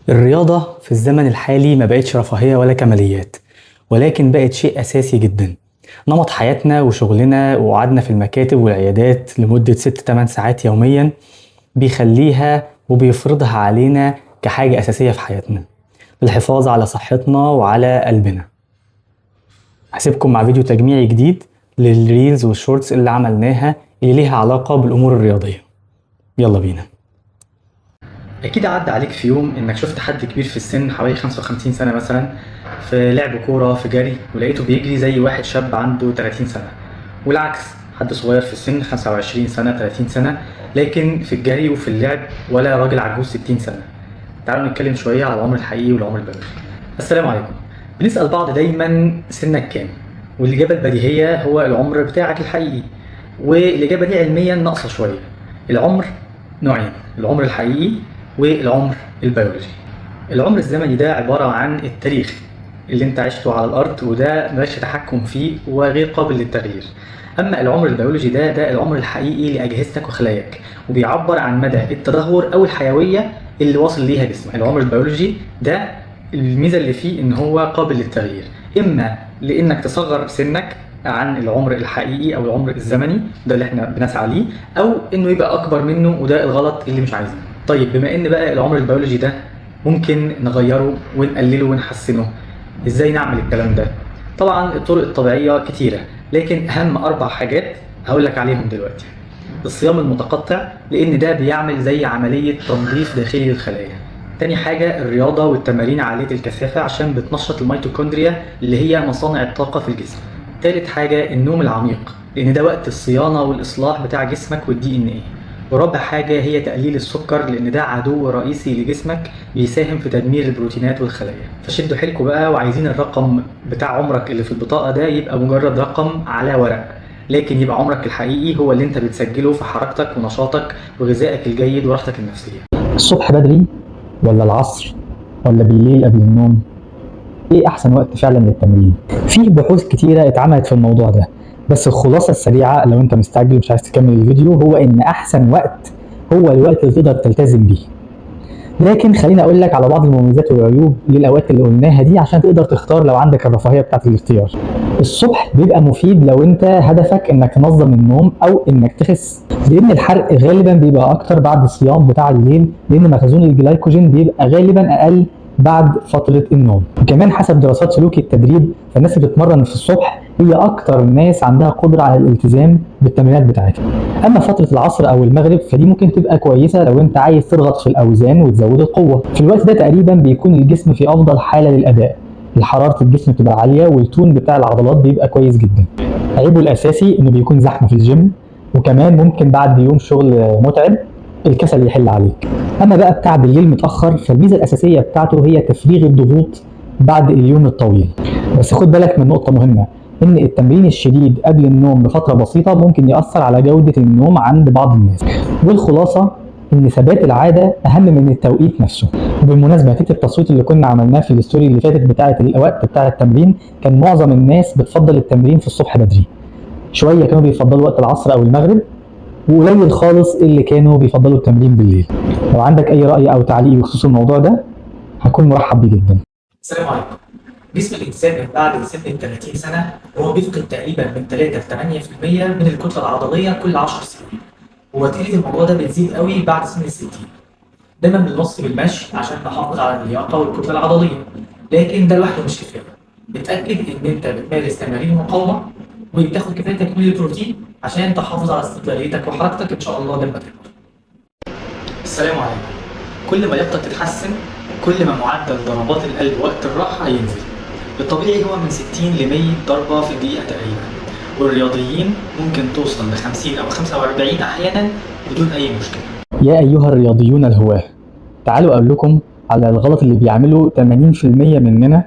الرياضة في الزمن الحالي ما بقتش رفاهية ولا كماليات، ولكن بقت شيء أساسي جدا. نمط حياتنا وشغلنا وقعدنا في المكاتب والعيادات لمدة 6-8 ساعات يوميا بيخليها وبيفرضها علينا كحاجة أساسية في حياتنا للحفاظ على صحتنا وعلى قلبنا. هسيبكم مع فيديو تجميعي جديد للريلز والشورتس اللي عملناها اللي ليها علاقة بالأمور الرياضية. يلا بينا. أكيد عدى عليك في يوم إنك شفت حد كبير في السن حوالي 55 سنة مثلا في لعب كورة في جري ولقيته بيجري زي واحد شاب عنده 30 سنة، والعكس حد صغير في السن 25 سنة 30 سنة لكن في الجري وفي اللعب ولا راجل عجوز 60 سنة. تعالوا نتكلم شوية على العمر الحقيقي والعمر البديهي. السلام عليكم. بنسأل بعض دايما سنك كام؟ والإجابة البديهية هو العمر بتاعك الحقيقي، والإجابة دي علميا ناقصة شوية. العمر نوعين، العمر الحقيقي والعمر البيولوجي. العمر الزمني ده عبارة عن التاريخ اللي انت عشته على الارض وده مالكش تحكم فيه وغير قابل للتغيير. اما العمر البيولوجي ده العمر الحقيقي لاجهزتك وخلاياك وبيعبر عن مدى التدهور او الحيوية اللي واصل ليها جسمك. العمر البيولوجي ده الميزة اللي فيه ان هو قابل للتغيير، اما لانك تصغر سنك عن العمر الحقيقي او العمر الزمني ده اللي احنا بنسعى ليه، او انه يبقى اكبر منه وده الغلط اللي مش عايزينه. طيب بما ان بقى العمر البيولوجي ده ممكن نغيره ونقلله ونحسنه، ازاي نعمل الكلام ده؟ طبعا الطرق الطبيعية كتيرة، لكن اهم 4 حاجات هقولك عليهم دلوقتي. الصيام المتقطع لان ده بيعمل زي عملية تنظيف داخلي للخلايا. تاني حاجة الرياضة والتمارين عالية الكثافة عشان بتنشط الميتوكوندريا اللي هي مصانع الطاقة في الجسم. تالت حاجة النوم العميق لان ده وقت الصيانة والاصلاح بتاع جسمك والدي ان ايه. ورابع حاجة هي تقليل السكر لأن ده عدو رئيسي لجسمك بيساهم في تدمير البروتينات والخلايا. فشدوا حيلكوا بقى وعايزين الرقم بتاع عمرك اللي في البطاقة ده يبقى مجرد رقم على ورق، لكن يبقى عمرك الحقيقي هو اللي انت بتسجله في حركتك ونشاطك وغذائك الجيد وراحتك النفسية. الصبح بدري ولا العصر ولا بالليل قبل النوم؟ ايه احسن وقت فعلا للتمرين؟ في بحوث كتيرة اتعملت في الموضوع ده، بس الخلاصة السريعة لو انت مستعجل ومش عايز تكمل الفيديو هو ان احسن وقت هو الوقت اللي تقدر تلتزم بيه. لكن خليني اقول لك على بعض المميزات والعيوب للاوقات اللي قلناها دي عشان تقدر تختار لو عندك الرفاهية بتاعت الاختيار. الصبح بيبقى مفيد لو انت هدفك انك تنظم النوم او انك تخس، لان الحرق غالبا بيبقى اكتر بعد الصيام بتاع الليل لان مخزون الجلايكوجين بيبقى غالبا اقل بعد فترة النوم. وكمان حسب دراسات سلوك التدريب فالناس اللي بتتمرن في الصبح هي اكتر الناس عندها قدرة على الالتزام بالتمرينات بتاعتها. اما فترة العصر او المغرب فدي ممكن تبقى كويسة لو انت عايز تضغط في الاوزان وتزود القوة. في الوقت ده تقريبا بيكون الجسم في افضل حالة للاداء، حرارة الجسم بتبقى عالية والتون بتاع العضلات بيبقى كويس جدا. عيبه الاساسي انه بيكون زحمة في الجيم، وكمان ممكن بعد يوم شغل متعب الكسل يحل عليك. اما بقى بتاع بالليل متاخر فالميزه الاساسيه بتاعته هي تفريغ الضغوط بعد اليوم الطويل. بس خد بالك من نقطه مهمه، ان التمرين الشديد قبل النوم بفتره بسيطه ممكن ياثر على جوده النوم عند بعض الناس. والخلاصه ان ثبات العاده اهم من التوقيت نفسه. وبالمناسبه نتيجه التصويت اللي كنا عملناه في الستوري اللي فاتت بتاعه الوقت بتاع التمرين كان معظم الناس بتفضل التمرين في الصبح بدري، شويه كانوا بيفضلوا وقت العصر او المغرب، وقليل خالص اللي كانوا بيفضلوا التمرين بالليل. لو عندك اي رأي او تعليق بخصوص الموضوع ده هكون مرحب بيه جدا. السلام عليكم. جسم الإنسان من بعد سن 30 سنة هو بيفقد تقريبا من 3 ل 8% من الكتلة العضلية كل 10 سنين، وتقريبا الموضوع ده بتزيد قوي بعد سن ال 60. دايما بنوصي بالمشي عشان نحافظ على اللياقة والكتلة العضلية، لكن ده لوحده مش كفاية. اتأكد إن أنت بتمارس تمارين مقاومة وبتاخد كفايتك من البروتين عشان تحافظ على استقلاليتك وحركتك إن شاء الله لما تكبر. السلام عليكم. كل ما لياقتك تتحسن كل ما معدل ضربات القلب وقت الراحة هينزل. الطبيعي هو من 60 ل 100 ضربة في الدقيقة تقريبا، والرياضيين ممكن توصل ل 50 أو 45 أحيانا بدون أي مشكلة. يا أيها الرياضيون الهواة، تعالوا أقول لكم على الغلط اللي بيعمله 80% مننا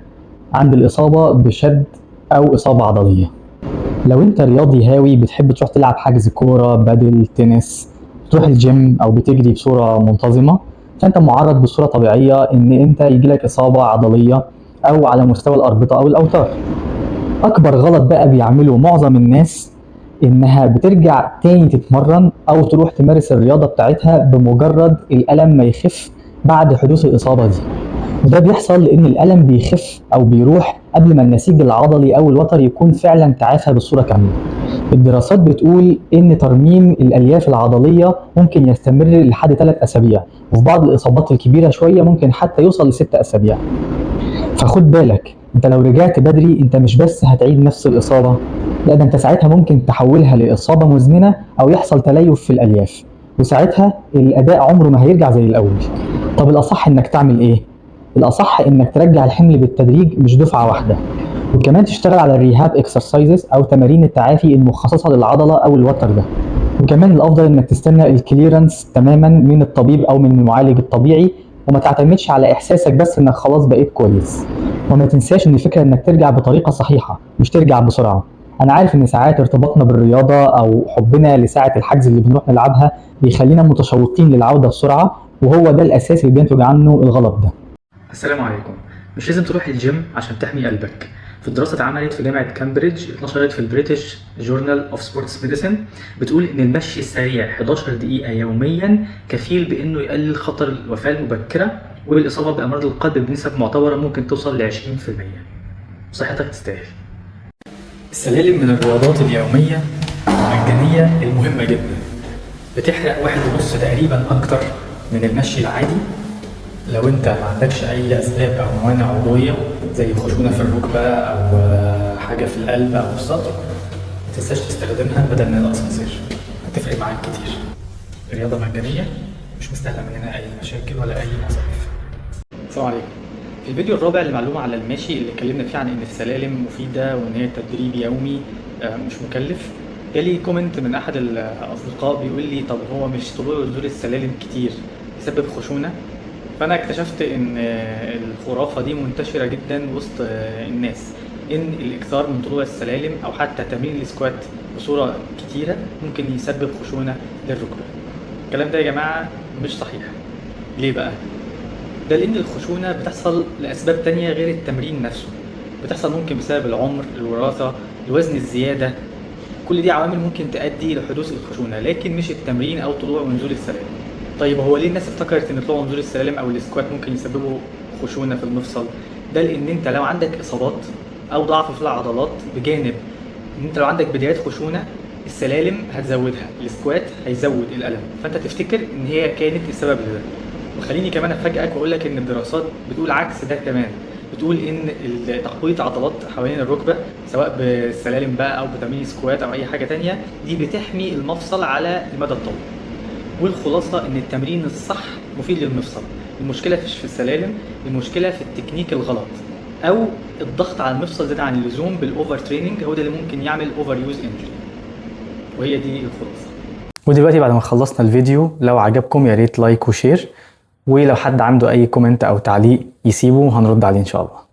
عند الإصابة بشد أو إصابة عضلية. لو انت رياضي هاوي بتحب تروح تلعب حجز كورة بدل تنس، تروح الجيم او بتجري بصورة منتظمة، فانت معرض بصورة طبيعية ان انت يجيلك اصابة عضلية او على مستوى الاربطة او الاوتار. اكبر غلط بقى بيعمله معظم الناس انها بترجع تاني تتمرن او تروح تمارس الرياضة بتاعتها بمجرد الالم ما يخف بعد حدوث الاصابة دي. وده بيحصل لأن الألم بيخف أو بيروح قبل ما النسيج العضلي أو الوتر يكون فعلا تعافى بصورة كاملة. الدراسات بتقول إن ترميم الألياف العضلية ممكن يستمر لحد 3 أسابيع، وفي بعض الإصابات الكبيرة شوية ممكن حتى يوصل ل6 أسابيع. فخد بالك، انت لو رجعت بدري انت مش بس هتعيد نفس الإصابة، لا ده انت ساعتها ممكن تحولها لإصابة مزمنة أو يحصل تليف في الألياف، وساعتها الأداء عمره ما هيرجع زي الأول. طب الأصح إنك تعمل إيه؟ الأصح إنك ترجع الحمل بالتدريج مش دفعة واحدة، وكمان تشتغل على الريهاب اكسرسايزز أو تمارين التعافي المخصصة للعضلة أو الوتر ده. وكمان الأفضل إنك تستنى الكليرنس تماما من الطبيب أو من المعالج الطبيعي، وما تعتمدش على إحساسك بس إنك خلاص بقيت كويس. وما تنساش إن الفكرة إنك ترجع بطريقة صحيحة مش ترجع بسرعة. أنا عارف إن ساعات ارتباطنا بالرياضة أو حبنا لساعة الحجز اللي بنروح نلعبها بيخلينا متشوقين للعودة بسرعة، وهو ده الأساس اللي بينتج عنه الغلط ده. السلام عليكم. مش لازم تروح الجيم عشان تحمي قلبك. في دراسة اتعملت في جامعة كامبريدج اتنشرت في البريتش جورنال اوف سبورتس ميديسن بتقول ان المشي السريع 11 دقيقة يوميا كفيل بانه يقلل خطر الوفاة المبكرة والاصابة بامراض القلب بنسب معتبرة ممكن توصل ل 20%. صحتك تستاهل. السلالم من الرياضات اليومية المجانية المهمة جدا، بتحرق 1.5 تقريبا اكتر من المشي العادي. لو انت ما عندكش اي اسباب او موانع عضويه زي خشونه في الركبه او حاجه في القلب او الصدر، ما تنساش تستخدمها بدل من الاسانسير، هتفرق معاك كتير. الرياضه مجانيه، مش مستاهله مننا اي مشاكل ولا اي مصاريف. السلام عليكم. في الفيديو الرابع لمعلومه على المشي اللي اتكلمنا فيه عن ان السلالم مفيده وان هي تدريب يومي مش مكلف، جالي كومنت من احد الاصدقاء بيقول لي طب هو مش طلوع ونزول السلالم كتير يسبب خشونه؟ فأنا اكتشفت إن الخرافة دي منتشرة جدا وسط الناس، إن الإكثار من طلوع السلالم أو حتى تمرين السكوات بصورة كتيرة ممكن يسبب خشونة للركبة. الكلام ده يا جماعة مش صحيح. ليه بقى؟ ده لأن الخشونة بتحصل لأسباب تانية غير التمرين نفسه، بتحصل ممكن بسبب العمر، الوراثة، الوزن الزيادة. كل دي عوامل ممكن تؤدي لحدوث الخشونة، لكن مش التمرين أو طلوع ونزول السلالم. طيب هو ليه الناس افتكرت ان طلوع ونزول السلالم او السكوات ممكن يسببوا خشونه في المفصل؟ ده لان انت لو عندك اصابات او ضعف في العضلات، بجانب ان انت لو عندك بدايات خشونه، السلالم هتزودها، السكوات هيزود الالم، فانت تفتكر ان هي كانت السبب لده. وخليني كمان افاجئك واقول لك ان الدراسات بتقول عكس ده كمان، بتقول ان تقويه عضلات حوالين الركبه سواء بالسلالم بقى او بتمرين سكوات او اي حاجه تانية دي بتحمي المفصل على المدى الطويل. والخلاصة ان التمرين الصح مفيد للمفصل. المشكلة مش في السلالم، المشكلة في التكنيك الغلط او الضغط على المفصل زيادة عن اللزوم بالاوفر تريننج، هو ده اللي ممكن يعمل اوفر يوز انجري، وهي دي الخلاصة. ودلوقتي بعد ما خلصنا الفيديو، لو عجبكم يا ريت لايك وشير، ولو حد عنده اي كومنت او تعليق يسيبه وهنرد عليه ان شاء الله.